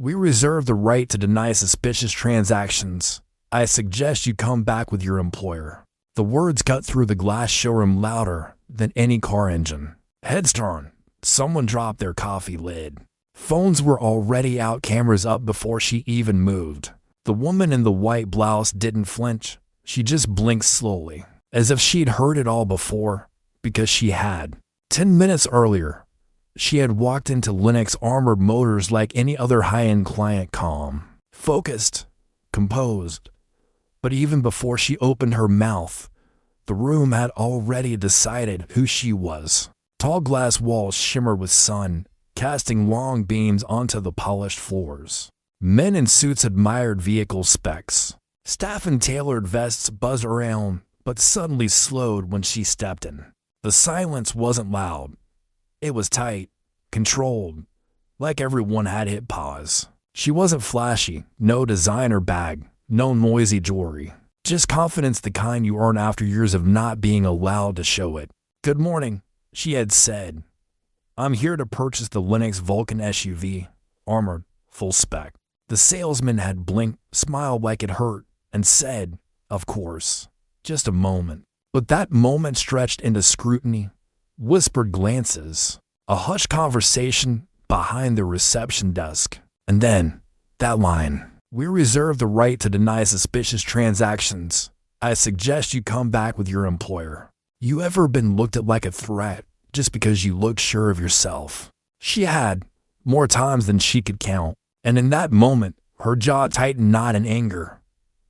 We reserve the right to deny suspicious transactions. I suggest you come back with your employer. The words cut through the glass showroom louder than any car engine. Heads turn. Someone dropped their coffee lid. Phones were already out, cameras up before she even moved. The woman in the white blouse didn't flinch. She just blinked slowly, as if she'd heard it all before, because she had. 10 minutes earlier, she had walked into Lennox Armored Motors like any other high-end client, calm, focused, composed. But even before she opened her mouth, the room had already decided who she was. Tall glass walls shimmered with sun, casting long beams onto the polished floors. Men in suits admired vehicle specs. Staff in tailored vests buzzed around, but suddenly slowed when she stepped in. The silence wasn't loud. It was tight, controlled, like everyone had hit pause. She wasn't flashy, no designer bag, no noisy jewelry. Just confidence, the kind you earn after years of not being allowed to show it. "Good morning," she had said. "I'm here to purchase the Lennox Vulcan SUV, armored, full spec." The salesman had blinked, smiled like it hurt, and said, "Of course." Just a moment. But that moment stretched into scrutiny, whispered glances, a hushed conversation behind the reception desk. And then, that line, "We reserve the right to deny suspicious transactions. I suggest you come back with your employer." You ever been looked at like a threat just because you looked sure of yourself? She had, more times than she could count. And in that moment, her jaw tightened, not in anger,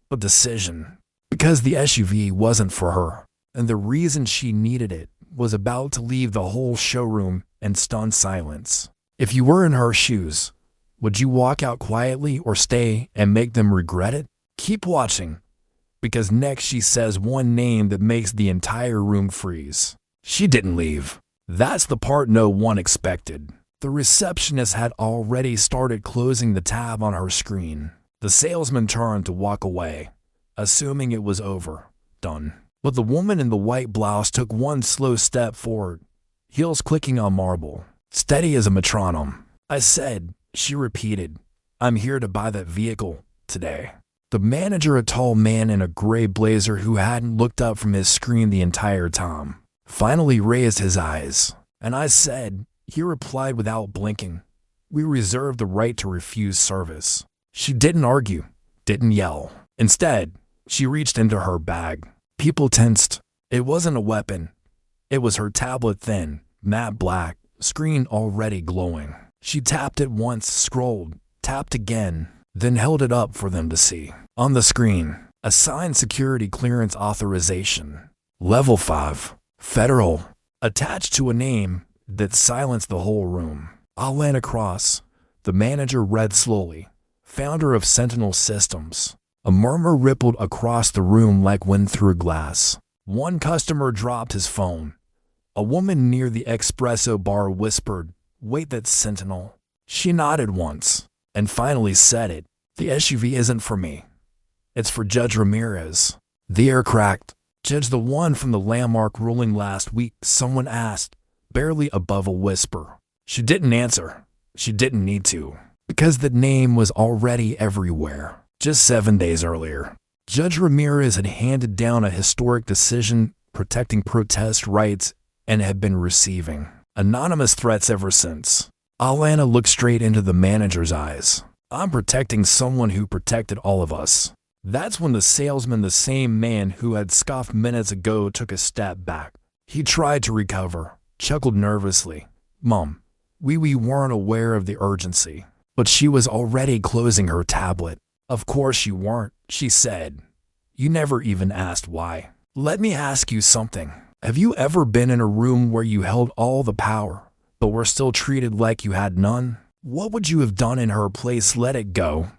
but decision. Because the SUV wasn't for her, and the reason she needed it was about to leave the whole showroom in stunned silence. If you were in her shoes, would you walk out quietly or stay and make them regret it? Keep watching, because next she says one name that makes the entire room freeze. She didn't leave. That's the part no one expected. The receptionist had already started closing the tab on her screen. The salesman turned to walk away, assuming it was over, done. But the woman in the white blouse took one slow step forward, heels clicking on marble, steady as a metronome. "I said," she repeated, "I'm here to buy that vehicle today." The manager, a tall man in a gray blazer who hadn't looked up from his screen the entire time, finally raised his eyes. "And I said," he replied without blinking, "we reserve the right to refuse service." She didn't argue, didn't yell. Instead, she reached into her bag. People tensed. It wasn't a weapon. It was her tablet, thin, matte black, screen already glowing. She tapped it once, scrolled, tapped again, then held it up for them to see. On the screen, a signed security clearance authorization. Level 5. Federal. Attached to a name that silenced the whole room. Alana Cross. The manager read slowly. Founder of Sentinel Systems. A murmur rippled across the room like wind through glass. One customer dropped his phone. A woman near the espresso bar whispered, "Wait, that's Sentinel." She nodded once, and finally said it. "The SUV isn't for me. It's for Judge Ramirez." The air cracked. "Judge the one from the landmark ruling last week?" someone asked, barely above a whisper. She didn't answer. She didn't need to, because the name was already everywhere. Just 7 days earlier, Judge Ramirez had handed down a historic decision protecting protest rights and had been receiving anonymous threats ever since. Alana looked straight into the manager's eyes. "I'm protecting someone who protected all of us." That's when the salesman, the same man who had scoffed minutes ago, took a step back. He tried to recover, chuckled nervously. "Mom, we weren't aware of the urgency." But she was already closing her tablet. "Of course you weren't," she said. "You never even asked why." "Let me ask you something. Have you ever been in a room where you held all the power, but were still treated like you had none? What would you have done in her place? Let it go?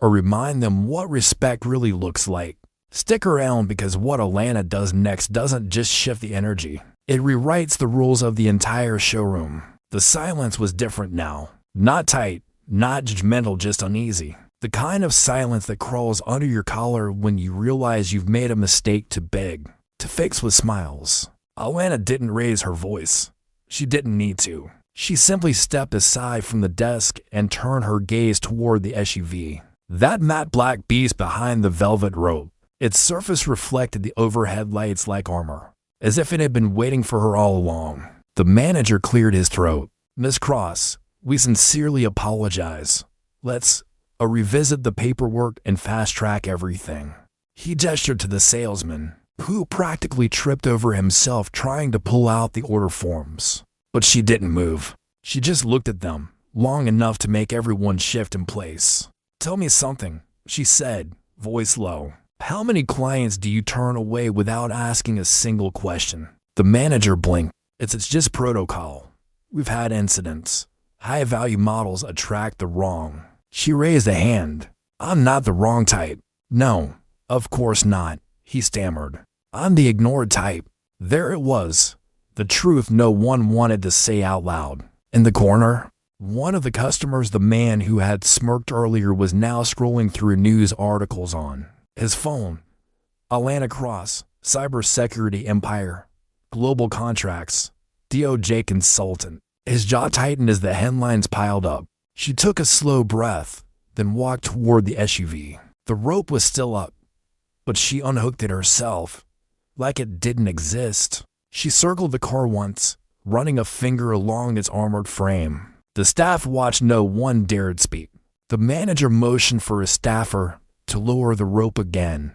Or remind them what respect really looks like?" Stick around, because what Alana does next doesn't just shift the energy. It rewrites the rules of the entire showroom. The silence was different now. Not tight, not judgmental, just uneasy. The kind of silence that crawls under your collar when you realize you've made a mistake too big to fix with smiles. Alana didn't raise her voice. She didn't need to. She simply stepped aside from the desk and turned her gaze toward the SUV. That matte black beast behind the velvet rope. Its surface reflected the overhead lights like armor, as if it had been waiting for her all along. The manager cleared his throat. "Miss Cross, we sincerely apologize. Let's revisit the paperwork and fast-track everything." He gestured to the salesman, who practically tripped over himself trying to pull out the order forms. But she didn't move. She just looked at them, long enough to make everyone shift in place. "Tell me something," she said, voice low. "How many clients do you turn away without asking a single question?" The manager blinked. It's just protocol. We've had incidents. High-value models attract the wrong." She raised a hand. "I'm not the wrong type." "No, of course not," he stammered. "I'm the ignored type." There it was, the truth no one wanted to say out loud. In the corner, one of the customers, the man who had smirked earlier, was now scrolling through news articles on his phone. Alana Cross, cybersecurity empire, global contracts, DOJ consultant. His jaw tightened as the headlines piled up. She took a slow breath, then walked toward the SUV. The rope was still up, but she unhooked it herself, like it didn't exist. She circled the car once, running a finger along its armored frame. The staff watched. No one dared speak. The manager motioned for a staffer to lower the rope again,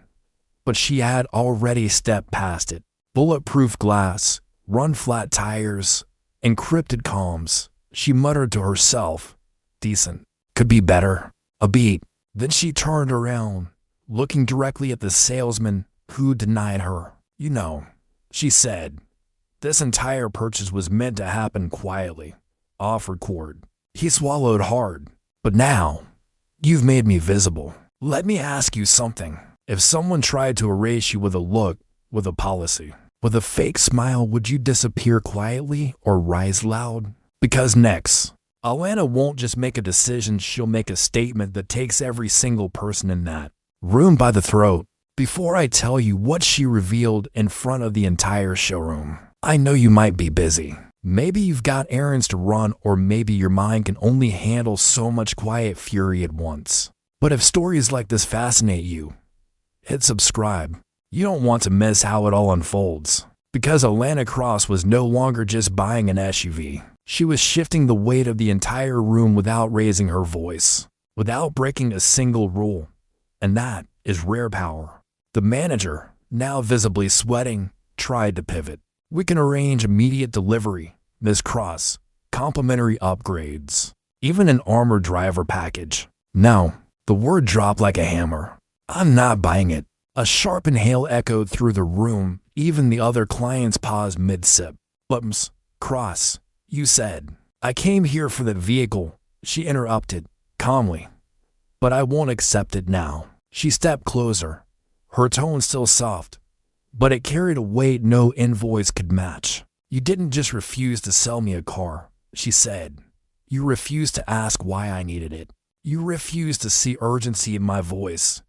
but she had already stepped past it. Bulletproof glass, run-flat tires, encrypted comms. She muttered to herself, "Decent. Could be better." A beat. Then she turned around, looking directly at the salesman who denied her. "You know," she said, "this entire purchase was meant to happen quietly, off record." He swallowed hard. "But now, you've made me visible. Let me ask you something. If someone tried to erase you with a look, with a policy, with a fake smile, would you disappear quietly or rise loud?" Because next, Alana won't just make a decision, she'll make a statement that takes every single person in that room by the throat. Before I tell you what she revealed in front of the entire showroom, I know you might be busy. Maybe you've got errands to run, or maybe your mind can only handle so much quiet fury at once. But if stories like this fascinate you, hit subscribe. You don't want to miss how it all unfolds. Because Alana Cross was no longer just buying an SUV. She was shifting the weight of the entire room without raising her voice, without breaking a single rule. And that is rare power. The manager, now visibly sweating, tried to pivot. "We can arrange immediate delivery, Miss Cross. Complimentary upgrades. Even an armored driver package." "No." The word dropped like a hammer. "I'm not buying it." A sharp inhale echoed through the room. Even the other clients paused mid-sip. "But Miss Cross, you said." "I came here for the vehicle," she interrupted, calmly. "But I won't accept it now." She stepped closer, her tone still soft, but it carried a weight no invoice could match. "You didn't just refuse to sell me a car," she said. "You refused to ask why I needed it. You refused to see urgency in my voice.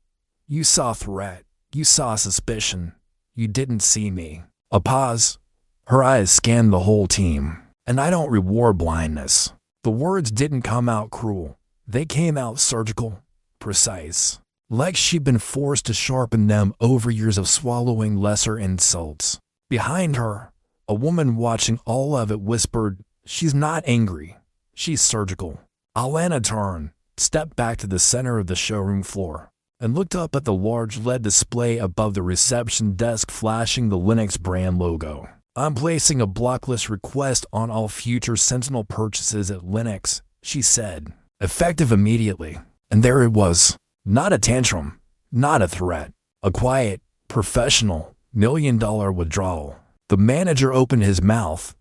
You saw threat. You saw suspicion. You didn't see me." A pause. Her eyes scanned the whole team. "And I don't reward blindness." The words didn't come out cruel. They came out surgical, precise. Like she'd been forced to sharpen them over years of swallowing lesser insults. Behind her, a woman watching all of it whispered, "She's not angry. She's surgical." Alana turned, stepped back to the center of the showroom floor, and looked up at the large LED display above the reception desk flashing the Linux brand logo. "I'm placing a blocklist request on all future Sentinel purchases at Linux," she said, effective immediately. And there it was. Not a tantrum, not a threat. A quiet, professional, $1 million withdrawal. The manager opened his mouth,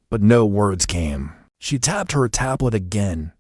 but no words came. She tapped her tablet again.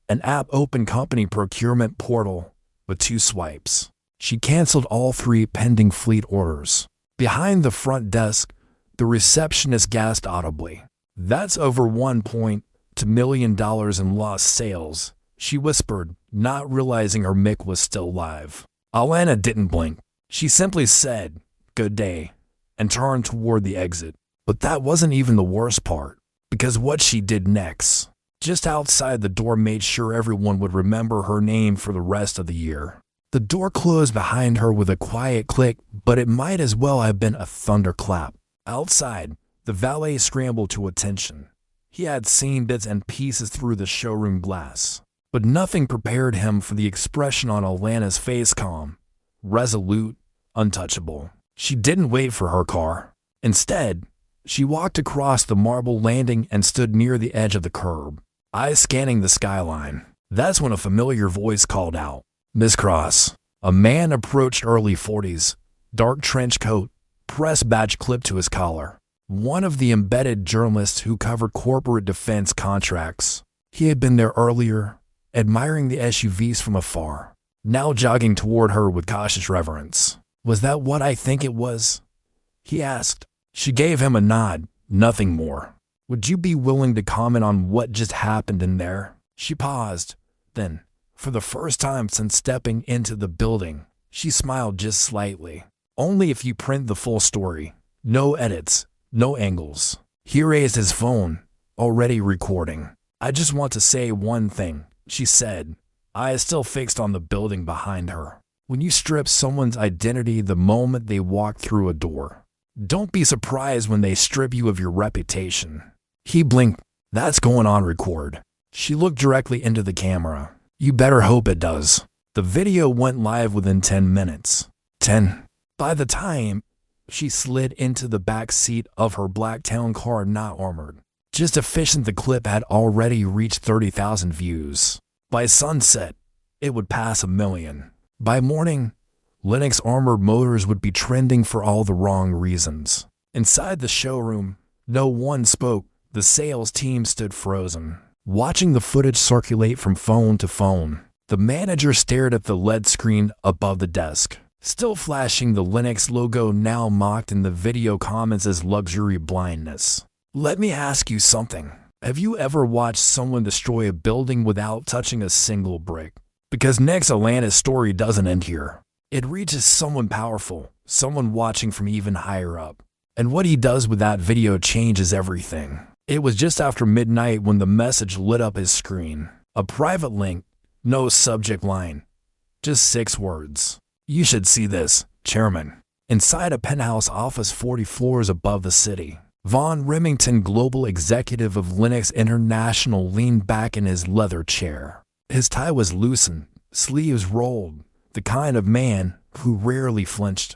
An app opened company procurement portal with 2 swipes. She canceled all 3 pending fleet orders. Behind the front desk, the receptionist gasped audibly. "That's over $1.2 million in lost sales," she whispered, not realizing her mic was still live. Alana didn't blink. She simply said, "Good day," and turned toward the exit. But that wasn't even the worst part, because what she did next just outside the door made sure everyone would remember her name for the rest of the year. The door closed behind her with a quiet click, but it might as well have been a thunderclap. Outside, the valet scrambled to attention. He had seen bits and pieces through the showroom glass, but nothing prepared him for the expression on Alana's face: calm, resolute, untouchable. She didn't wait for her car. Instead, she walked across the marble landing and stood near the edge of the curb, eyes scanning the skyline. That's when a familiar voice called out, "Miss Cross." A man approached, early 40s, dark trench coat, press badge clipped to his collar. One of the embedded journalists who covered corporate defense contracts. He had been there earlier, admiring the SUVs from afar, now jogging toward her with cautious reverence. "Was that what I think it was?" he asked. She gave him a nod, nothing more. "Would you be willing to comment on what just happened in there?" She paused. Then, for the first time since stepping into the building, she smiled just slightly. "Only if you print the full story. No edits, no angles." He raised his phone, already recording. "I just want to say one thing," she said, eyes still fixed on the building behind her. "When you strip someone's identity the moment they walk through a door, don't be surprised when they strip you of your reputation." He blinked. "That's going on record." She looked directly into the camera. "You better hope it does." The video went live within 10 minutes. 10. By the time she slid into the back seat of her black town car, not armored, just efficient, the clip had already reached 30,000 views. By sunset, it would pass 1 million. By morning, Lennox armored motors would be trending for all the wrong reasons. Inside the showroom, no one spoke. The sales team stood frozen, watching the footage circulate from phone to phone. The manager stared at the LED screen above the desk, still flashing the Lennox logo, now mocked in the video comments as luxury blindness. "Let me ask you something. Have you ever watched someone destroy a building without touching a single brick? Because next, Alana's story doesn't end here. It reaches someone powerful, someone watching from even higher up. And what he does with that video changes everything." It was just after midnight when the message lit up his screen. A private link, no subject line, just 6 words. "You should see this, Chairman." Inside a penthouse office 40 floors above the city, Vaughn Remington, global executive of Lennox International, leaned back in his leather chair. His tie was loosened, sleeves rolled, the kind of man who rarely flinched.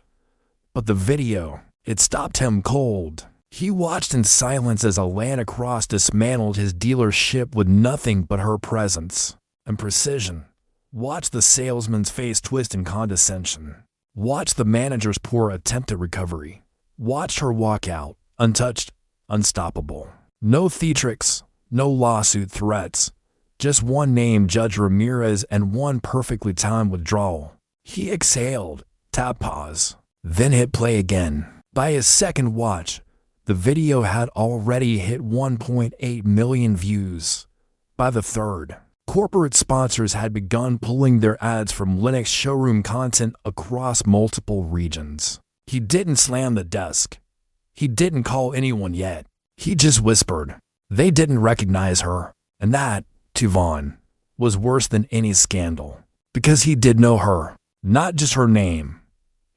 But the video, it stopped him cold. He watched in silence as Alana Cross dismantled his dealership with nothing but her presence and precision. Watched the salesman's face twist in condescension. Watched the manager's poor attempt at recovery. Watched her walk out, untouched, unstoppable. No theatrics, no lawsuit threats. Just one name, Judge Ramirez, and one perfectly timed withdrawal. He exhaled, tapped pause, then hit play again. By his second watch, the video had already hit 1.8 million views. By the third, corporate sponsors had begun pulling their ads from Lennox showroom content across multiple regions. He didn't slam the desk. He didn't call anyone yet. He just whispered. They didn't recognize her. And that, to Vaughn, was worse than any scandal. Because he did know her. Not just her name.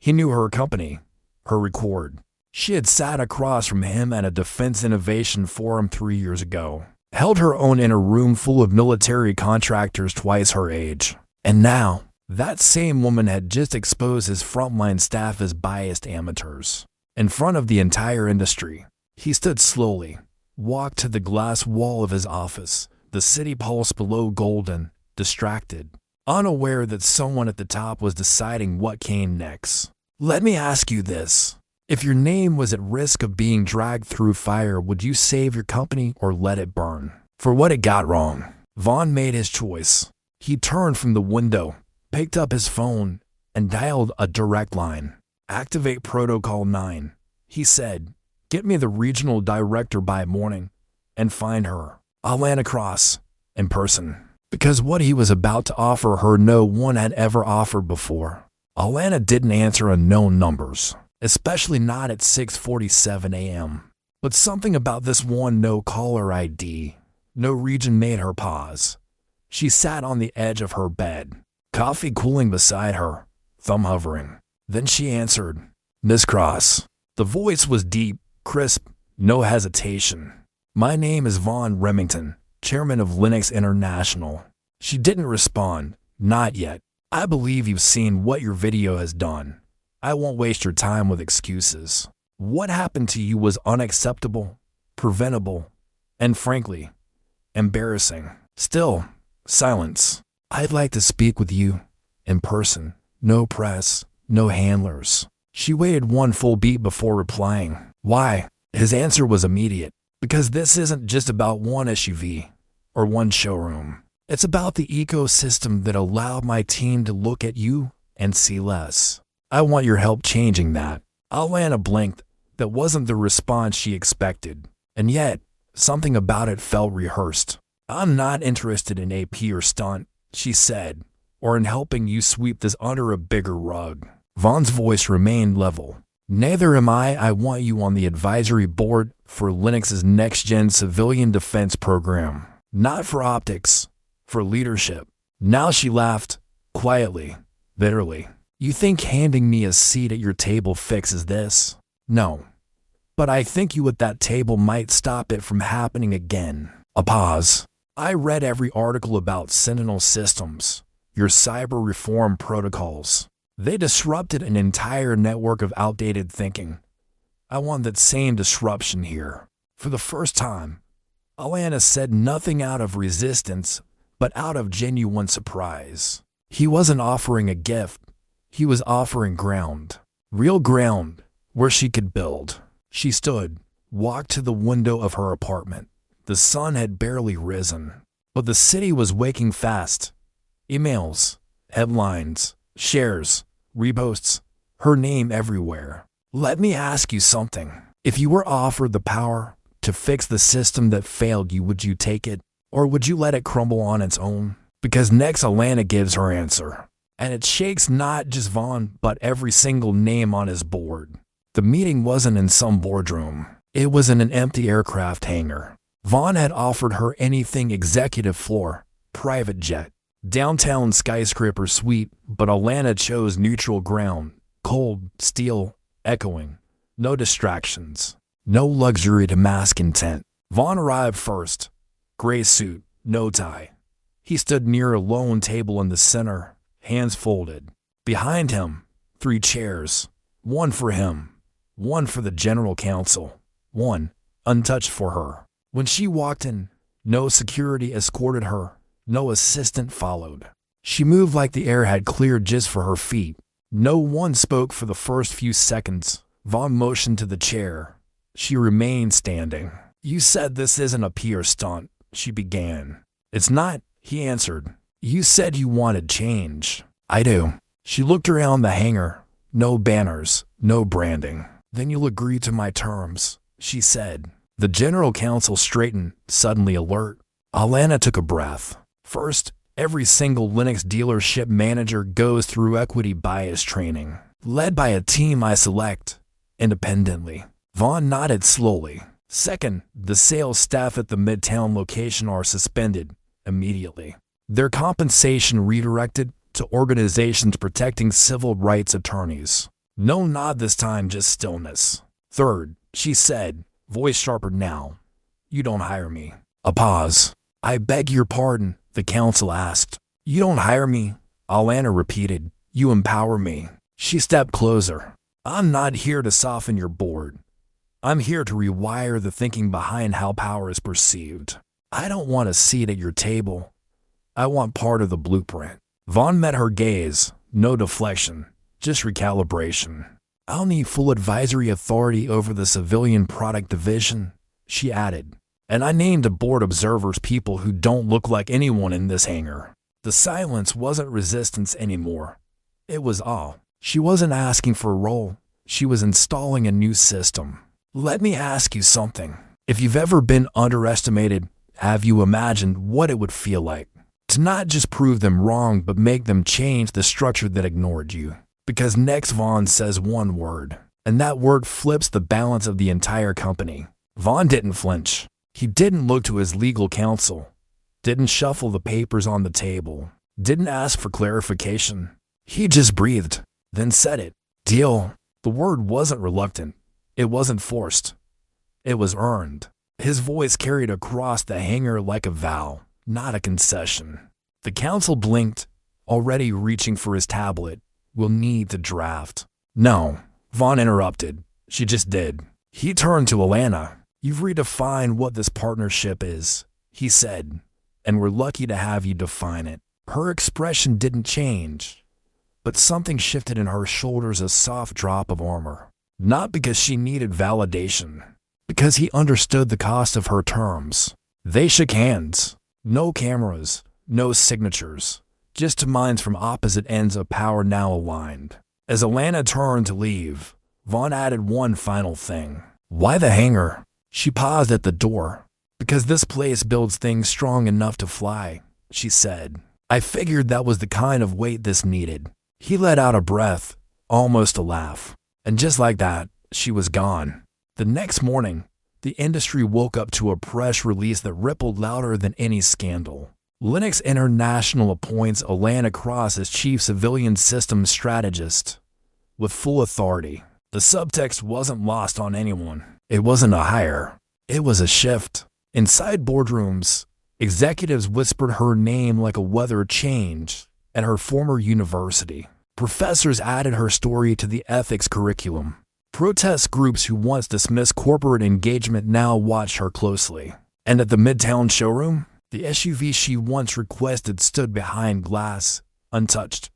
He knew her company, her record. She had sat across from him at a Defense Innovation Forum 3 years ago. Held her own in a room full of military contractors twice her age. And now, that same woman had just exposed his frontline staff as biased amateurs. In front of the entire industry, he stood slowly, walked to the glass wall of his office, the city pulse below golden, distracted, unaware that someone at the top was deciding what came next. "Let me ask you this. If your name was at risk of being dragged through fire, would you save your company or let it burn?" For what it got wrong, Vaughn made his choice. He turned from the window, picked up his phone, and dialed a direct line. "Activate Protocol 9, he said. "Get me the regional director by morning, and find her, Alana Cross, in person." Because what he was about to offer her no one had ever offered before. Alana didn't answer unknown numbers, especially not at 6:47 a.m. But something about this one no-caller ID No region made her pause. She sat on the edge of her bed, coffee cooling beside her, thumb hovering. Then she answered, "Miss Cross." The voice was deep, crisp, no hesitation. "My name is Vaughn Remington, chairman of Linux International." She didn't respond. "Not yet. I believe you've seen what your video has done. I won't waste your time with excuses. What happened to you was unacceptable, preventable, and frankly, embarrassing." Still, silence. "I'd like to speak with you, in person. No press, no handlers." She waited one full beat before replying. "Why?" His answer was immediate. "Because this isn't just about one SUV or one showroom. It's about the ecosystem that allowed my team to look at you and see less. I want your help changing that." Alana blinked. That wasn't the response she expected. And yet, something about it felt rehearsed. "I'm not interested in AP or stunt," she said, "or in helping you sweep this under a bigger rug." Vaughn's voice remained level. "Neither am I. I want you on the advisory board for Linux's next-gen civilian defense program. Not for optics, for leadership." Now she laughed, quietly, bitterly. "You think handing me a seat at your table fixes this? No. But I think you at that table might stop it from happening again." A pause. "I read every article about Sentinel Systems, your cyber reform protocols. They disrupted an entire network of outdated thinking. I want that same disruption here." For the first time, Alana said nothing out of resistance, but out of genuine surprise. He wasn't offering a gift. He was offering ground. Real ground, where she could build. She stood, walked to the window of her apartment. The sun had barely risen, but the city was waking fast. Emails, headlines, shares, reposts, her name everywhere. "Let me ask you something. If you were offered the power to fix the system that failed you, would you take it? Or would you let it crumble on its own?" Because next Alana gives her answer. And it shakes not just Vaughn, but every single name on his board. The meeting wasn't in some boardroom. It was in an empty aircraft hangar. Vaughn had offered her anything: executive floor, private jet, downtown skyscraper suite, but Alana chose neutral ground, cold, steel, echoing. No distractions. No luxury to mask intent. Vaughn arrived first. Gray suit, no tie. He stood near a lone table in the center, hands folded. Behind him, 3 chairs. One for him. One for the general counsel. One, untouched, for her. When she walked in, no security escorted her. No assistant followed. She moved like the air had cleared just for her feet. No one spoke for the first few seconds. Vaughn motioned to the chair. She remained standing. "You said this isn't a PR stunt," she began. "It's not," he answered. "You said you wanted change." "I do." She looked around the hangar. No banners, no branding. "Then you'll agree to my terms," she said. The general counsel straightened, suddenly alert. Alana took a breath. "First, every single Linux dealership manager goes through equity bias training, led by a team I select independently." Vaughn nodded slowly. "Second, the sales staff at the Midtown location are suspended immediately. Their compensation redirected to organizations protecting civil rights attorneys." No nod this time, just stillness. "Third," she said, voice sharper now, "you don't hire me." A pause. "I beg your pardon," the counsel asked. "You don't hire me," Alana repeated. "You empower me." She stepped closer. "I'm not here to soften your board. I'm here to rewire the thinking behind how power is perceived. I don't want a seat at your table. I want part of the blueprint." Vaughn met her gaze. No deflection, just recalibration. "I'll need full advisory authority over the civilian product division," she added. "And I named a board observers, people who don't look like anyone in this hangar." The silence wasn't resistance anymore. It was awe. She wasn't asking for a role. She was installing a new system. "Let me ask you something. If you've ever been underestimated, have you imagined what it would feel like to not just prove them wrong, but make them change the structure that ignored you?" Because next Vaughn says one word, and that word flips the balance of the entire company. Vaughn didn't flinch. He didn't look to his legal counsel, didn't shuffle the papers on the table, didn't ask for clarification. He just breathed, then said it. Deal. The word wasn't reluctant. It wasn't forced. It was earned. His voice carried across the hangar like a vow, not a concession. The counsel blinked, already reaching for his tablet. We'll need to draft. No, Vaughn interrupted. She just did. He turned to Alana. You've redefined what this partnership is, he said, and we're lucky to have you define it. Her expression didn't change, but something shifted in her shoulders, a soft drop of armor. Not because she needed validation, because he understood the cost of her terms. They shook hands. No cameras, no signatures, just minds from opposite ends of power now aligned. As Alana turned to leave, Vaughn added one final thing. Why the hangar? She paused at the door. Because this place builds things strong enough to fly, she said. I figured that was the kind of weight this needed. He let out a breath, almost a laugh. And just like that, she was gone. The next morning, the industry woke up to a press release that rippled louder than any scandal. Linux International appoints Alana Cross as Chief Civilian Systems Strategist, with full authority. The subtext wasn't lost on anyone. It wasn't a hire. It was a shift. Inside boardrooms, executives whispered her name like a weather change at her former university. Professors added her story to the ethics curriculum. Protest groups who once dismissed corporate engagement now watched her closely. And at the Midtown showroom, the SUV she once requested stood behind glass, untouched.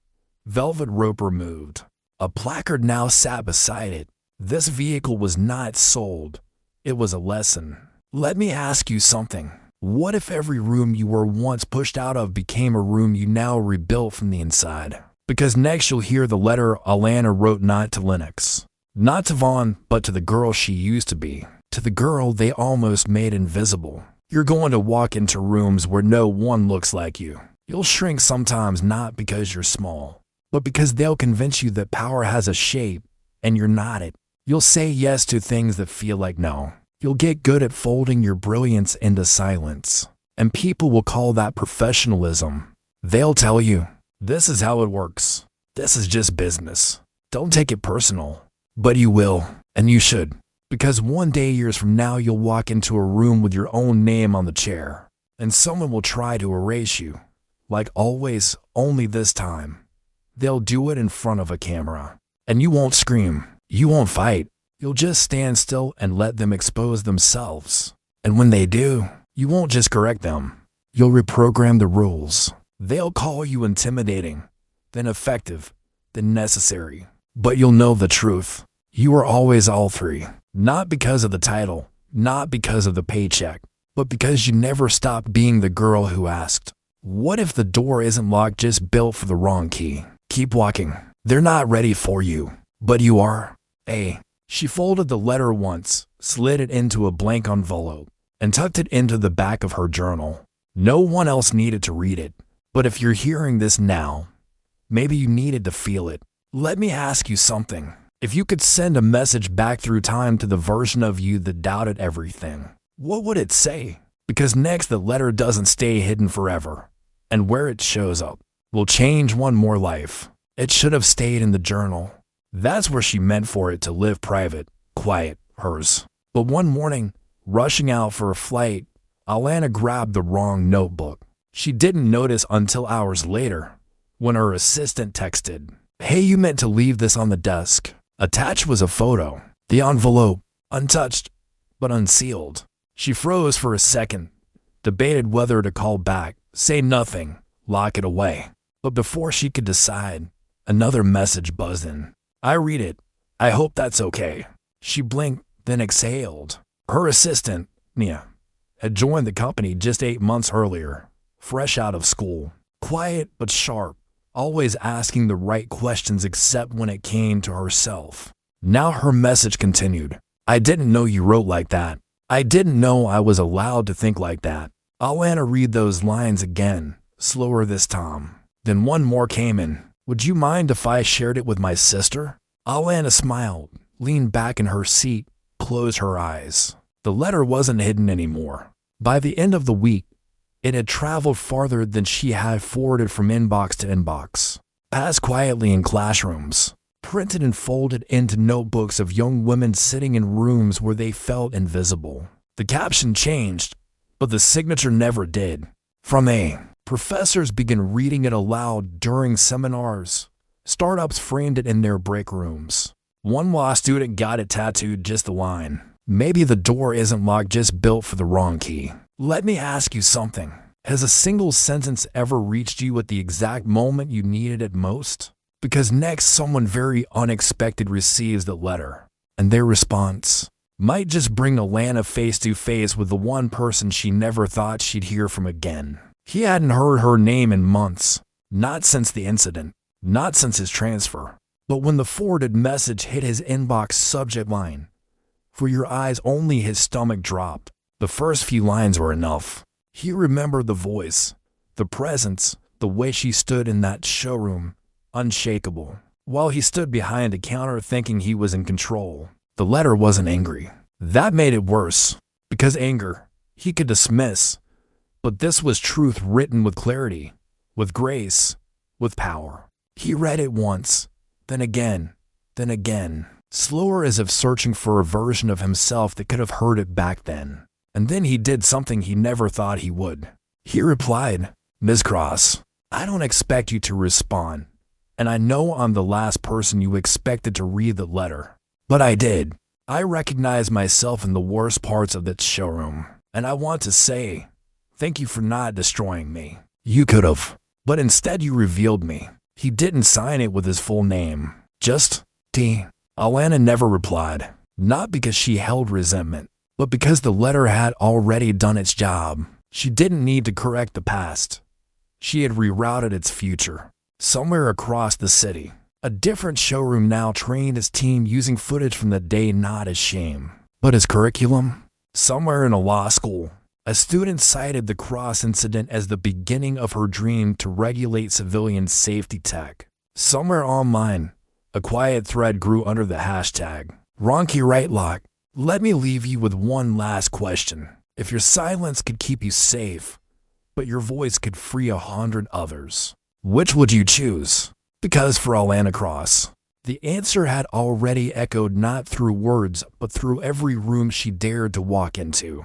Velvet rope removed. A placard now sat beside it. This vehicle was not sold. It was a lesson. Let me ask you something. What if every room you were once pushed out of became a room you now rebuilt from the inside? Because next you'll hear the letter Alana wrote not to Linux. Not to Vaughn, but to the girl she used to be. To the girl they almost made invisible. You're going to walk into rooms where no one looks like you. You'll shrink sometimes not because you're small, but because they'll convince you that power has a shape and you're not it. You'll say yes to things that feel like no. You'll get good at folding your brilliance into silence. And people will call that professionalism. They'll tell you, this is how it works. This is just business. Don't take it personal. But you will, and you should. Because one day years from now you'll walk into a room with your own name on the chair, and someone will try to erase you. Like always, only this time. They'll do it in front of a camera. And you won't scream. You won't fight. You'll just stand still and let them expose themselves. And when they do, you won't just correct them. You'll reprogram the rules. They'll call you intimidating, then effective, then necessary. But you'll know the truth. You are always all three. Not because of the title, not because of the paycheck, but because you never stopped being the girl who asked, what if the door isn't locked, just built for the wrong key? Keep walking. They're not ready for you, but you are. She folded the letter once, slid it into a blank envelope, and tucked it into the back of her journal. No one else needed to read it, but if you're hearing this now, maybe you needed to feel it. Let me ask you something. If you could send a message back through time to the version of you that doubted everything, what would it say? Because next the letter doesn't stay hidden forever, and where it shows up will change one more life. It should have stayed in the journal. That's where she meant for it to live, private, quiet, hers. But one morning, rushing out for a flight, Alana grabbed the wrong notebook. She didn't notice until hours later, when her assistant texted, "Hey, you meant to leave this on the desk." Attached was a photo, the envelope, untouched, but unsealed. She froze for a second, debated whether to call back, say nothing, lock it away. But before she could decide, another message buzzed in. I read it. I hope that's okay. She blinked, then exhaled. Her assistant, Nia, had joined the company just 8 months earlier, fresh out of school. Quiet but sharp, always asking the right questions except when it came to herself. Now her message continued. I didn't know you wrote like that. I didn't know I was allowed to think like that. Alana read those lines again, slower this time. Then one more came in. Would you mind if I shared it with my sister? Alana smiled, leaned back in her seat, closed her eyes. The letter wasn't hidden anymore. By the end of the week, it had traveled farther than she had forwarded from inbox to inbox. Passed quietly in classrooms, printed and folded into notebooks of young women sitting in rooms where they felt invisible. The caption changed, but the signature never did. From A. Professors began reading it aloud during seminars. Startups framed it in their break rooms. One law student got it tattooed, just the line. Maybe the door isn't locked, just built for the wrong key. Let me ask you something. Has a single sentence ever reached you at the exact moment you needed it most? Because next, someone very unexpected receives the letter, and their response might just bring Alana face to face with the one person she never thought she'd hear from again. He hadn't heard her name in months, not since the incident, not since his transfer. But when the forwarded message hit his inbox subject line, "For your eyes only," his stomach dropped. The first few lines were enough. He remembered the voice, the presence, the way she stood in that showroom, unshakable, while he stood behind a counter thinking he was in control. The letter wasn't angry. That made it worse, because anger he could dismiss. But this was truth written with clarity, with grace, with power. He read it once, then again, slower, as if searching for a version of himself that could have heard it back then. And then he did something he never thought he would. He replied, "Ms. Cross, I don't expect you to respond, and I know I'm the last person you expected to read the letter. But I did. I recognize myself in the worst parts of that showroom, and I want to say, thank you for not destroying me. You could have, but instead you revealed me." He didn't sign it with his full name, just T. Alana never replied, not because she held resentment, but because the letter had already done its job. She didn't need to correct the past. She had rerouted its future. Somewhere across the city, a different showroom now trained its team using footage from the day, not as shame, but as curriculum. Somewhere in a law school, a student cited the Cross incident as the beginning of her dream to regulate civilian safety tech. Somewhere online, a quiet thread grew under the hashtag Ronki Rightlock. Let me leave you with one last question. If your silence could keep you safe, but your voice could free 100 others, which would you choose? Because for Alana Cross, the answer had already echoed not through words, but through every room she dared to walk into.